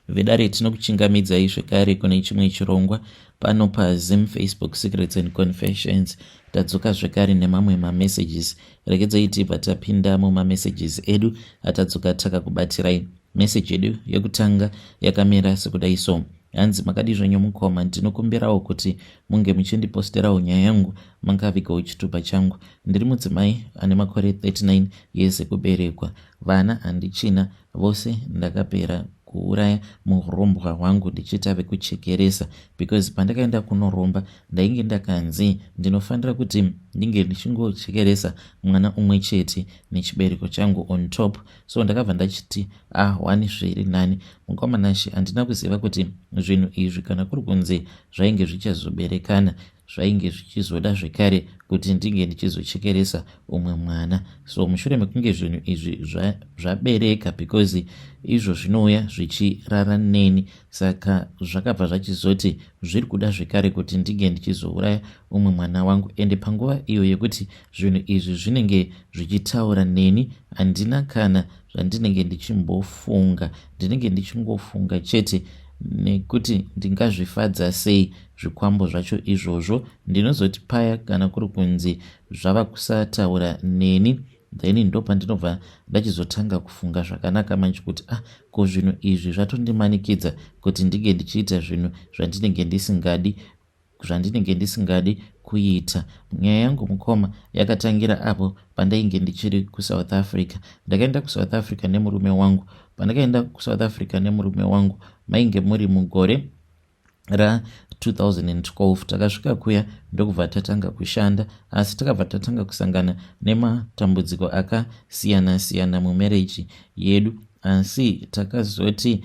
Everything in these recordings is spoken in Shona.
vedare tinokuchingamidzai zvekare kune chimwe chirongwa pano paZim Facebook Secrets and Confessions. Tadzoka zvekare nemamwe mamessages. Regedzai tibva tapinda mumamessages edu atadzoka takakubatirai. Message yedu yekutanga yakamira sekudai so: hanzi makadi zvenyu mukoma, ndinokumbirawo kuti munge muchindiposterawo nyaya yangu mangavigawo chitupa changu. Ndiri mudzimai ane makore 39 years ekuberekwa. Vana handichina, vose ndakapera kuuraya muurombwa hwangu ndichita vekuchekeresa, because pandakaenda kunoromba ndainge ndakanzi ndinofanira kuti ndinge ndichingochekeresa mwana umwe chete nechibereko changu on top. So ndakabva ndachiti wani zviri nani. Mukomanashi handina kuziva kuti zvinhu izvi kana kuri kunze zvainge zvichazoberekana, zvainge zvichizoda zvekare kuti ndinge ndichizochekeresa umwe mwana. So mushure mekunge zvinhu izvi zvabereka, because izvo zvinouya zvichirara neni, saka zvakabva zvachizoti zviri kuda zvekare kuti ndinge ndichizouraya umwe mwana wangu. Ende panguva iyo yekuti zvinhu izvi zvinenge zvichitaura neni, handina kana zvandinenge ndichimbofunga. Ndinenge ndichingofunga chete nekuti ndingazvifadza sei zvikwambo zvacho izvozvo. Ndinozoti paya kana kuri kunzi zvava kusataura neni, then ndo pandinobva ndachizotanga kufunga zvakanaka manje kuti ko zvinhu izvi zvatondimanikidza kuti ndinge ndichiita zvinhu zvandinenge ndisingadi kuita. Nyaya yangu mukoma yakatangira apo pandainge ndichiri kuSouth Africa. Ndakaenda kuSouth Africa nemurume wangu. Pandakaenda kuSouth Africa nemurume wangu mainge muri mugore ra2012. Takasvika kuya ndokubva tatanga kushanda, asi takabva tatanga kusangana nematambudziko akasiyana-siyana mumarriage yedu, asi takazoti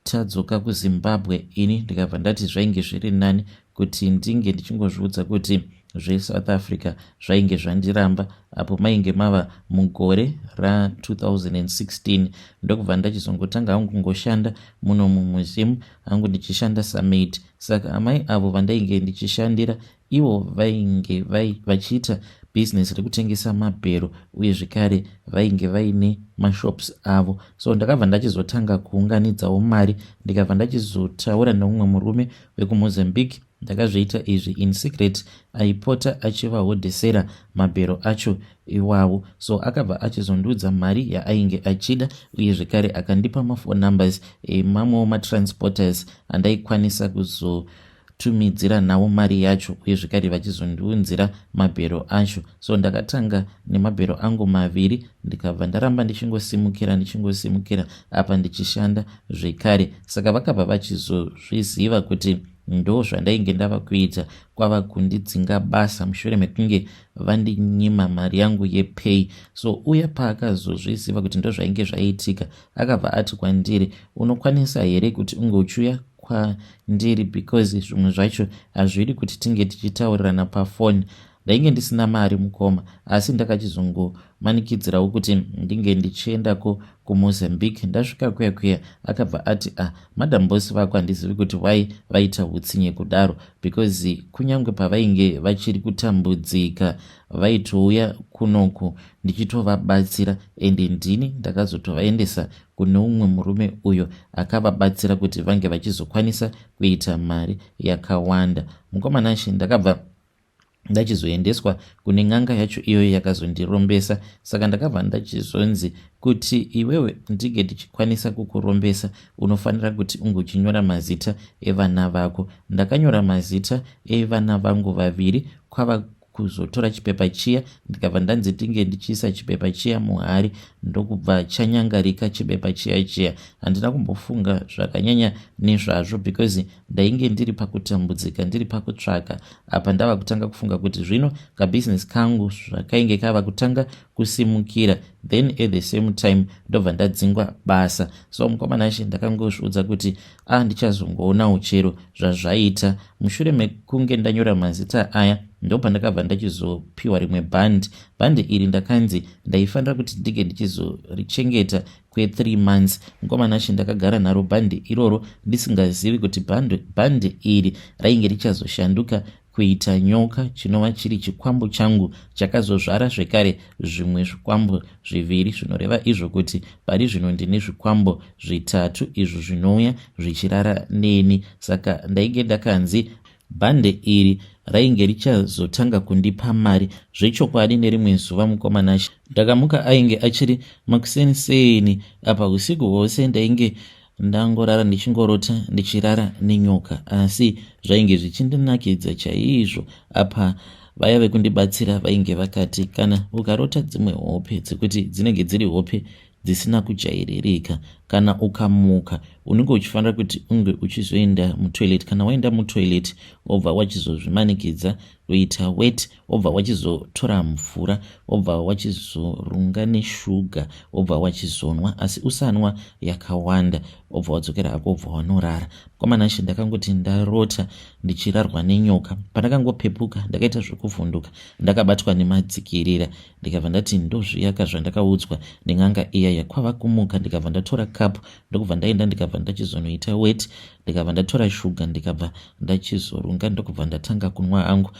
tadzoka kuZimbabwe ini ndikabva ndati zvainge zviri nani kuti ndinge ndichingozviudza kuti zveSouth Africa zvainge zvandiramba. Apo mainge mava mugore ra2016 ndokubva ndachizongotanga hangu kungoshanda muno mumuzimu hangu ndichishanda summit. Saka amai avo vandainge ndichishandira ivo vainge vachiita business rekutengesa mabhero, uye zvekare vainge vaine mashops avo. So ndakabva ndachizotanga kuunganidzawo mari, ndikabva ndachizotaura neumwe murume wekuMozambique. Ndakazviita izvi in secret, aipota achivahodhesera mabhero acho iwawo. So akabva achizondiudza mari yaainge achida, uye zvekare akandipa mafone numbers emamwewo matransporters andaikwanisa kuzotumidzira nawo mari yacho, uye zvekare vachizondiunzira mabhero acho. So ndakatanga nemabhero angu 2, ndikabva ndaramba ndichingosimukira apa ndichishanda zvekare. Saka vakabva vachizozviziva kuti ndo zvandainge ndava kuita kwava kundidzinga basa mushure mekunge vandinyima mari yangu yepay. So uya paakazozviziva kuti ndo zvainge zvaiitika, akabva ati kwandiri, unokwanisa here kuti unge uchiuya kwandiri, because zvimwe zvacho hazvidi kuti tinge tichitaurirana pafoni. Ndainge ndisina mari mukoma, asi ndakachizongomanikidzirawo kuti ndinge ndichiendako kuMozambique. Ndasvika kuya akabva ati madam boss vako handizivi kuti vaita utsinye kudaro, because kunyange pavainge vachiri kutambudzika vaitouya kunoku ndichitovabatsira, ende ndini ndakazotovaendesa kune umwe murume uyo akavabatsira kuti vange vachizokwanisa kuita mari yakawanda. Mukomanashi ndakabva ndachizoendeswa kune n'anga yacho iyoyo yakazondirombesa. Saka ndakabva ndachizonzi kuti iwewe ndinge ndichikwanisa kukurombesa unofanira kuti unge uchinyora mazita evana vako. Ndakanyora mazita evana vangu 2, kwava kuzotora chipepa chiya, ndikabva ndanzi ndinge ndichiisa chipepa chiya muhari, ndokubva chanyangarika chipepa chiya. Handina kumbofunga zvakanyanya nezvazvo, because ndainge ndiri pakutambudzika, ndiri pakutsvaka. Apa ndava kutanga kufunga kuti zvino kabhizinesi kangu zvakainge kava kutanga kusimukira, then at the same time ndobva ndadzingwa basa. So mukomanashi ndakangozviudza kuti ndichazongoonawo chero zvazvaita. Mushure mekunge ndanyora mazita aya, ndopa ndakabva ndachizopiwa rimwe bhandi iri ndakanzi ndaifanira kuti ndinge ndichizorichengeta kwe3 months. Mukomanashi ndakagara naro bhandi iroro ndisingazivi kuti bhandi iri rainge richazoshanduka kuita nyoka chinova chiri chikwambo changu chakazozvara zvekare zvimwe zvikwambo zviviri, zvinoreva izvo kuti pari zvino ndine zvikwambo zvitatu izvo zvinouya zvichirara neni. Saka ndainge ndakanzi bhande iri rainge richazotanga kundipa mari zvechokwadi nerimwe zuva mukomana ndakamuka ainge achiri makuseniseni apa usiku hwose ndainge ndangorara ndichingorota ndichirara nenyoka, asi zvainge zvichindinakidza chaizvo. Apa vaya vekundibatsira vainge vakati kana ukarota dzimwe hope dzekuti dzinenge dziri hope dzisina kujairirika, kana ukamuka unenge uchifanira kuti unge uchizoenda mutoilet. Kana waenda mutoilet obva wachizozvimanikidza kuita wet, obva wachizotora mvura, obva wachizorunga neshuga, obva wachizonwa, asi usanwa yakawanda, obva wadzokera hako obva wanorara. Kwamanashi ndakangoti ndarota ndichirarwa nenyoka. Pandakangopepuka ndakaita zvekuvhunduka ndakabatwa nemadzikirira, ndikabva ndati ndozviyaka zvandakaudzwa neng'anga iya yakwava kumuka. Ndikabva ndatora kapu ndokubva ndaenda ndikabva ndachizonoita wet, ndikabva ndatora shuga ndikabva ndachizorunga ndokubva ndatanga kunwa hangu.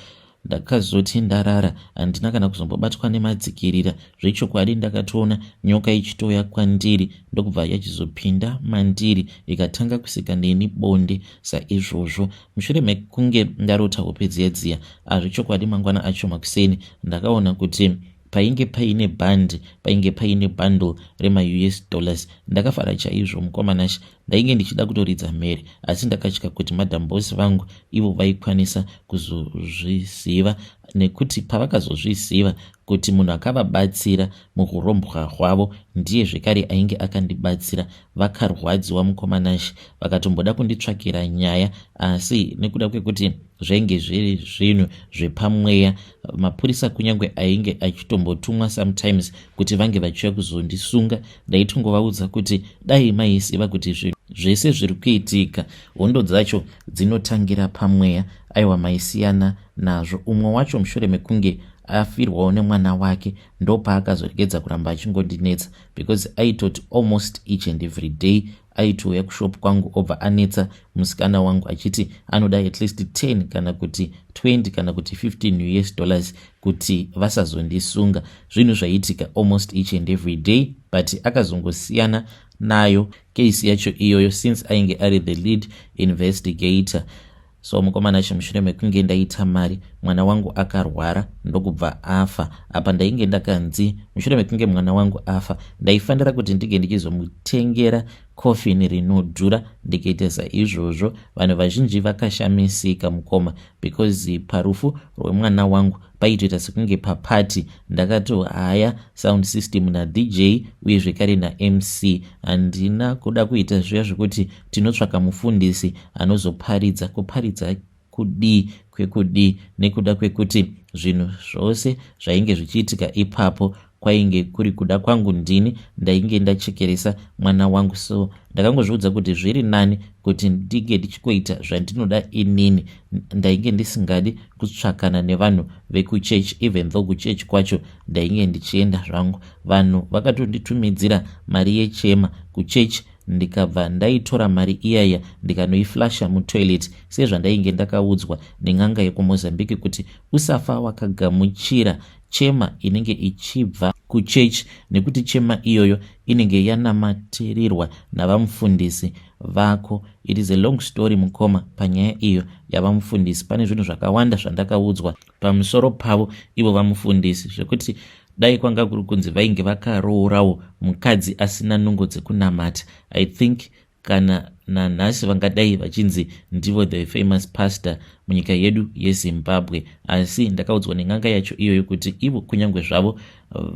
Ndakazoti ndarara handina kana kuzombobatwa nemadzikirira. Zvechokwadi ndakatoona nyoka ichitoya kwandiri ndokubva yachizopinda mandiri ikatanga kusika neni bonde. Saizvozvo mushure mekunge ndarota hope dziya zvechokwadi mangwana acho makuseni ndakaona kuti painge paine bhandi, painge paine bundle rema-US dollars. Ndakafara chaizvo mukomanashi. Ndainge ndichida kutoridza mhere, asi ndakatya kuti madam boss vangu ivo vaikwanisa kuzozviziva, nekuti pavakazozviziva kuti munhu akavabatsira mukurombwa hwavo ndiye zvekare ainge akandibatsira, vakarwadziwa mukomanashi, vakatomboda kunditsvakira nyaya, asi nekuda kwekuti zvainge zviri zvinhu zvepamweya, mapurisa kunyange ainge achitombotumwa sometimes kuti vange vachiuya kuzondisunga, ndaitongovaudza kuti dai maiziva kuti zvinhu zvese zviri kuitika hondo dzacho dzinotangira pamweya, aiwa maisiyana nazvo. Umwe wacho mushure mekunge afirwawo nemwana wake ndopaakazoregedza kuramba achingondinetsa, because aitoti almost each and every day aitouya kushopu kwangu obva anetsa musikana wangu achiti anoda at least 10 kana kuti 20 kana kuti 15 US dollars kuti vasazondisunga. Zvinhu zvaiitika almost each and every day, but akazongosiyana nayo kesi yacho iyoyo since ainge ari the lead investigator. So mukomanashi mushure mekunge ndaita mari, mwana wangu akarwara ndokubva afa. Apa ndainge ndakanzi mushure mekunge mwana wangu afa ndaifanira kuti ndige ndichizomutengera coffin rinodhura. Ndikaita saizvozvo vanhu vazhinji vakashamisika mukoma, because parufu rwemwana wangu paitoita sekunge papati. Ndakato haya sound system naDJ uye zvekare naMC. Handina kuda kuita zviya zvekuti tinotsvaka mufundisi anozoparidza. Kuparidza kudii kwekudii, nekuda kwekuti zvinhu zvose zvainge zvichiitika ipapo kwainge kuri kuda kwangu ndini. Ndainge ndachekeresa mwana wangu, so ndakangozviudza kuti zviri nani kuti ndige ndichikoita zvandinoda inini. Ndainge ndisingadi kutsvakana nevanhu vekuchechi, even though kuchechi kwacho ndainge ndichienda zvangu. Vanhu vakatonditumidzira mari yechema kuchechi, ndikabva ndaitora mari iyaya ndikanoiflasha mutoilet sezvandainge ndakaudzwa neng'anga yekumozambiki kuti usafa wakagamuchira chema inenge ichibva kuchechi, nekuti chema iyoyo inenge yanamatirirwa navamufundisi vako. It is a long story mukoma panyaya iyo yavamufundisi. Pane zvinhu zvakawanda zvandakaudzwa pamusoro pavo ivo vamufundisi, zvekuti dai kwanga kuri kunzi vainge vakarourawo mukadzi asina nungo dzekunamata. I think kana nanhasi vangadai vachinzi ndivo the famous pastor munyika yedu yeZimbabwe, asi ndakaudzwa neng'anga yacho iyoyo kuti ivo kunyange zvavo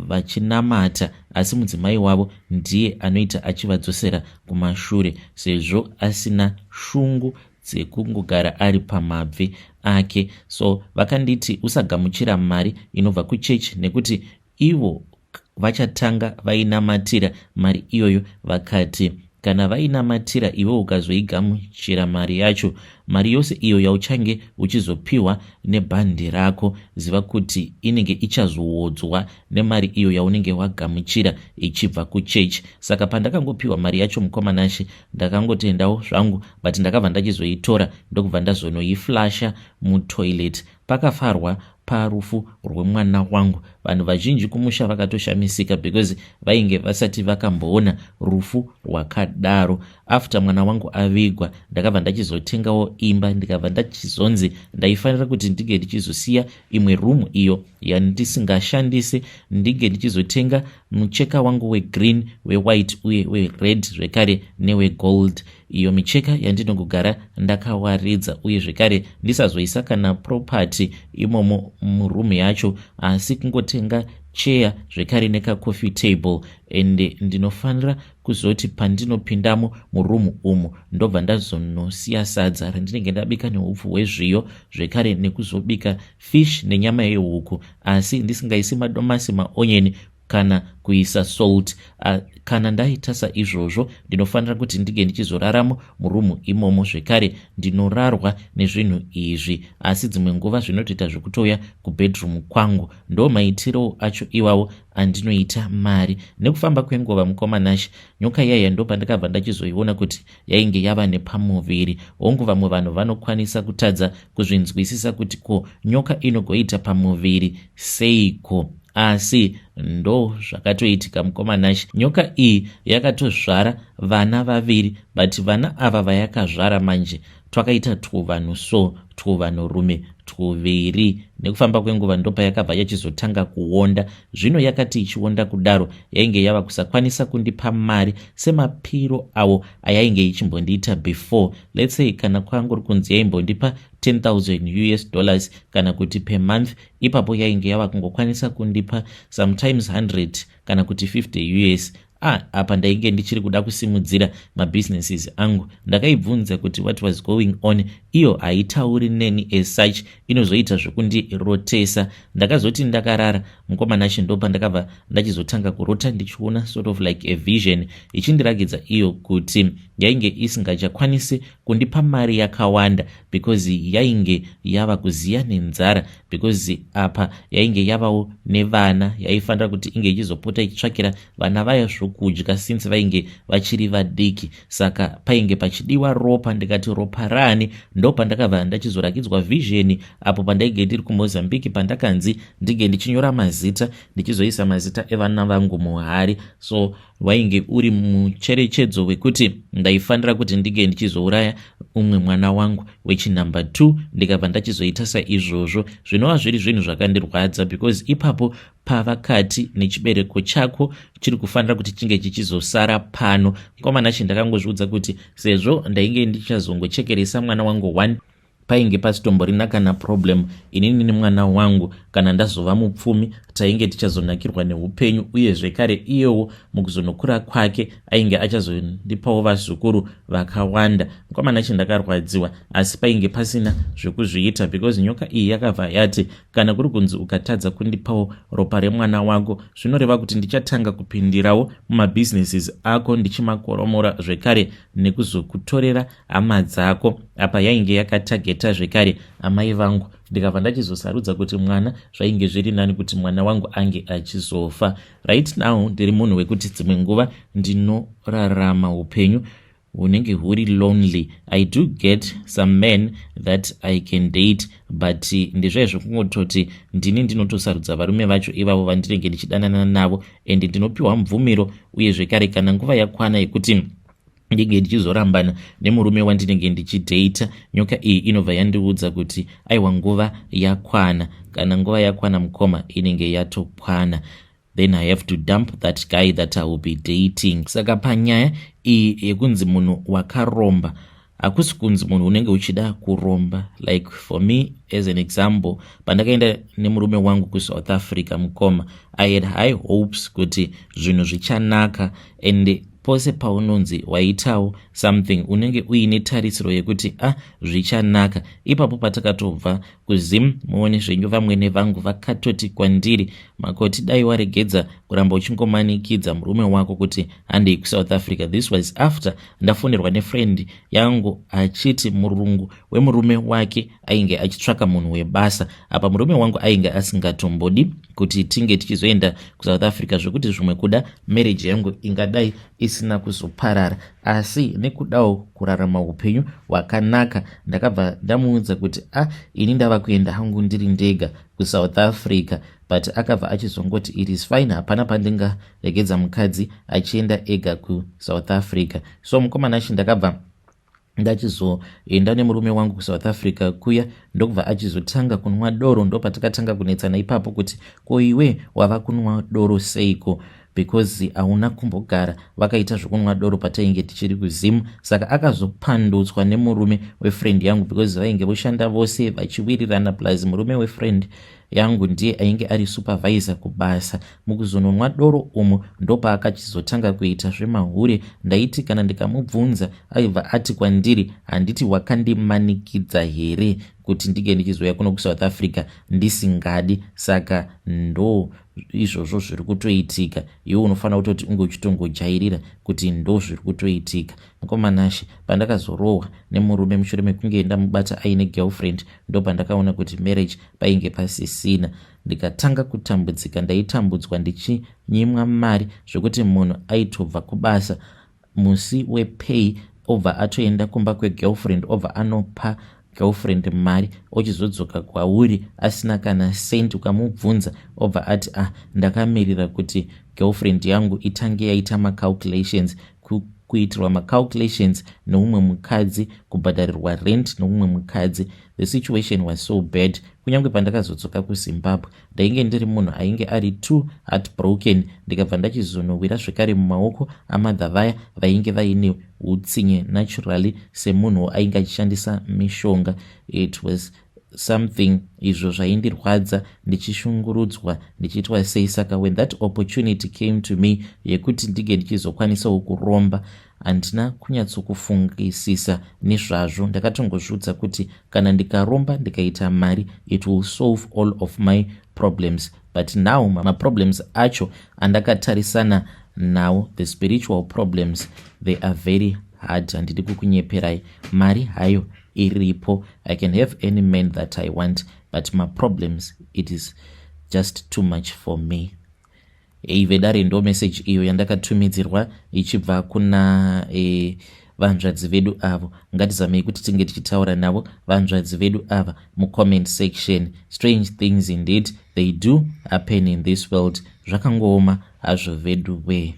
vachinamata, asi mudzimai wavo ndiye anoita achivadzosera kumashure, sezvo asina shungu dzekungogara ari pamabvi ake. So vakanditi usagamuchira mari inobva kuchechi, nekuti ivo vachatanga vainamatira mari iyoyo vakati kana vainamatira iwe ukazoigamuchira mari yacho, mari yose iyo yauchange uchizopiwa nebhandi rako, ziva kuti inenge ichazoodzwa nemari iyo yaunenge wagamuchira ichibva kuchechi. Saka pandakangopiwa mari yacho mukomanashe, ndakangotendawo zvangu, but ndakabva ndachizoitora ndokubva ndazonoiflasha mutoilet. Pakafarwa parufu rwemwana wangu. Vanhu vazhinji kumusha vakatoshamisika because vainge vasati vakamboona rufu rwakadaro. After mwana wangu avigwa, ndakabva ndachizotengawo imba, ndikabva ndachizonzi ndaifanira kuti ndige ndichizosiya imwe room iyo yandisingashandise, ndige ndichizotenga mucheka wangu wegreen, wewhite uye wered zvekare newegold. Iyo micheka yandinongogara ndakawaridza, uye zvekare ndisazoisa kana property imomo muroom yacho, asi kungotenga chair zvekare nekacoffee table. And ndinofanira kuzoti pandinopindamo muroom umu ndobva ndazonosiya sadza randinenge ndabika neupfu hwezviyo, zvekare nekuzobika fish nenyama yehuku, asi ndisingaisi madomasi, maonyeni kana kuisa salt. Kana ndaita saizvozvo, ndinofanira kuti ndige ndichizoraramo murumu imomo, zvekare ndinorarwa nezvinhu izvi, asi dzimwe nguva zvinotoita zvekutoya kubedroom kwangu. Ndo maitiro acho iwawo andinoita mari. Nekufamba kwenguva mukomanashe, nyoka iyaya ndo pandakabva ndachizoiona kuti yainge yava nepamuviri. Hongu vamwe vanhu vanokwanisa kutadza kuzvinzwisisa kuti ko nyoka inogoita pamuviri seiko, asi ndo zvakatoitika mukomanashe. Nyoka iyi yakatozvara vana vaviri, but vana ava vayakazvara manje twakaita tuvanhu, so tuvanhurume tuviri. Nekufamba kwenguva ndopa yakabva yachizotanga kuonda. Zvino yakati ichionda kudaro, yainge yava kusakwanisa kundipa mari semapiro awo ayainge ichimbondiita before. Let's say kana kwanguri kunzi yaimbondipa $10,000 kana kuti per month, ipapo yainge yava kungokwanisa kundipa sometimes 100 kana kuti 50 US. Apa ndainge ndichiri kuda kusimudzira mabusinesses angu. Ndakaibvunza kuti what was going on, iyo haitauri neni as such, inozoita zvekundirotesa. Ndakazoti ndakarara mukomanashe, ndopa ndakabva ndachizotanga kurota ndichiona sort of like a vision ichindiragidza iyo kuti yainge isingachakwanisi kundipa mari yakawanda because yainge yava kuziya nenzara, because apa yainge yavawo nevana yaifanira kuti inge ichizopota ichitsvakira vana vayo zvokudya since vainge vachiri vadiki. Saka painge pachidiwa ropa, ndikati ropa rani. Ndopa ndakabva ndachizorakidzwa vision apo pandainge ndiri kuMozambique, pandakanzi ndige ndichinyora mazita, ndichizoisa mazita evana vangu muhari. So wainge uri mucherechedzo wekuti ndaifanira kuti ndige ndichizouraya umwe mwana wangu wechinumber 2, ndikabva ndachizoita saizvozvo. Zvinova zviri zvinhu zvakandirwadza because ipapo pavakati nechibereko chako chiri kufanira kuti chinge chichizosara pano. Mukomanache ndakangozviudza kuti sezvo ndainge ndichazongochekeresa mwana wangu 1, painge pasitomborina kana problem inini nemwana wangu. Kana ndazova mupfumi, tainge tichazonakirwa neupenyu, uye zvekare iyewo mukuzonokura kwake ainge achazondipawo vazukuru vakawanda. Mukomanache ndakarwadziwa, asi painge pasina zvekuzviita because nyoka iyi yakabva yati kana kuri kunzi ukatadza kundipawo ropa remwana wako, zvinoreva kuti ndichatanga kupindirawo mumabusinesses ako ndichimakoromora, zvekare nekuzokutorera hama dzako. Apa yainge yakatageta zvekare amai vangu. Ndikabva ndachizosarudza kuti mwana zvainge zviri nani kuti mwana wangu ange achizofa. Right now ndiri munhu wekuti dzimwe nguva ndinorarama upenyu hunenge huri lonely. I do get some men that I can date, but ndezvaizvo kungototi ndini ndinotosarudza varume vacho ivavo vandinenge ndichidanana navo, and ndinopiwa mvumiro, uye zvekare kana nguva yakwana yekuti ndinge ndichizorambana nemurume wandinenge ndichidata, nyoka iyi inobva yandiudza kuti aiwa nguva yakwana. Kana nguva yakwana mukoma, inenge yatokwana, then I have to dump that guy that I will be dating. Saka panyaya iyi yekunzi munhu wakaromba, hakusi kunzi munhu unenge uchida kuromba. Like for me as an example, pandakaenda nemurume wangu kuSouth Africa mukoma, I had high hopes kuti zvinhu zvichanaka, and pose paunonzi waitawo something unenge uine tarisiro yekuti zvichanaka. Ipapo patakatobva kuZim, muone zvenyu vamwene vangu vakatoti kwandiri makoti dai waregedza kuramba uchingomanikidza murume wako kuti handei kuSouth Africa. This was after ndafonderwa nefriend yangu achiti murungu wemurume wake ainge achitsvaka munhu webasa. Apa murume wangu ainge asingatombodi kuti tinge tichizoenda kuSouth Africa, zvokuti zvimwe kuda marriage yangu ingadai isina kuzoparara. Asi nekudawo kurarama upenyu hwakanaka, ndakabva ndamuudza kuti ini ndava kuenda hangu ndiri ndega kuSouth Africa, but akabva achizongoti it is fine, hapana pandingaregedza mukadzi achienda ega kuSouth Africa. So mukomana achi ndakabva ndachizoenda nemurume wangu kuSouth Africa kuya, ndokubva achizotanga kunwa doro. Ndo patakatanga kunetsana ipapo kuti ko iwe wava kunwa doro seiko, because hauna kumbogara vakaita zvokunwa doro patainge tichiri kuZimu. Saka akazopandutswa nemurume wefriend yangu, because vainge voshanda vose vachiwirirana, plus murume wefriend yangu ndiye ainge ari supervisor kubasa. Mukuzononwa doro umu ndopaakachizotanga kuita zvemahure. Ndaiti kana ndikamubvunza aibva ati kwandiri, handiti wakandimanikidza here kuti ndige ndichizoya kuno kuSouth Africa ndisingadi? Saka ndo izvozvo zviri kutoitika. Iwe unofanira kutoti unge uchitongojairira kuti ndo zviri kutoitika. Mukomanashi pandakazorohwa nemurume mushure mekunge ndamubata aine girlfriend, ndo pandakaona kuti marriage painge pasisina. Ndikatanga kutambudzika, ndaitambudzwa ndichinyimwa mari zvokuti munhu aitobva kubasa musi wepay obva atoenda kumba kwegirlfriend, obva anopa girlfriend mari ochizodzoka kwauri asina kana senti. Ukamubvunza obva ati ndakamirira kuti girlfriend yangu itange yaita macalculations, kuitirwa macalculations neumwe mukadzi, kubhadharirwa rent neumwe mukadzi. The situation was so bad. Kunyange pandakazodzoka kuZimbabwe ndainge ndiri munhu ainge ari too heartbroken. Ndikabva ndachizonowira zvekare mumaoko amadha vaya vainge vaine utsinye naturally, semunhu ainge achishandisa mishonga. It was something izvo zvaindirwadza, ndichishungurudzwa ndichiitwa sei. Saka when that opportunity came to me yekuti ndige ndichizokwanisawo kuromba, handina kunyatsokufungisisa nezvazvo. Ndakatongozvudza kuti kana ndikaromba ndikaita mari, it will solve all of my problems. But now maproblems acho andakatarisana nawo, the spiritual problems, they are very hard. Handidi kukunyeperai, mari hayo iripo. I can have any man that I want, but my problems, it is just too much for me. Ivedare ndo message iyo yandakatumidzirwa ichibva kuna vanzvadzi vedu avo. Ngatizamei kuti tinge tichitaura navo vanzvadzi vedu ava mucomment section. Strange things indeed they do happen in this world. Zvakangooma hazvo vedu we.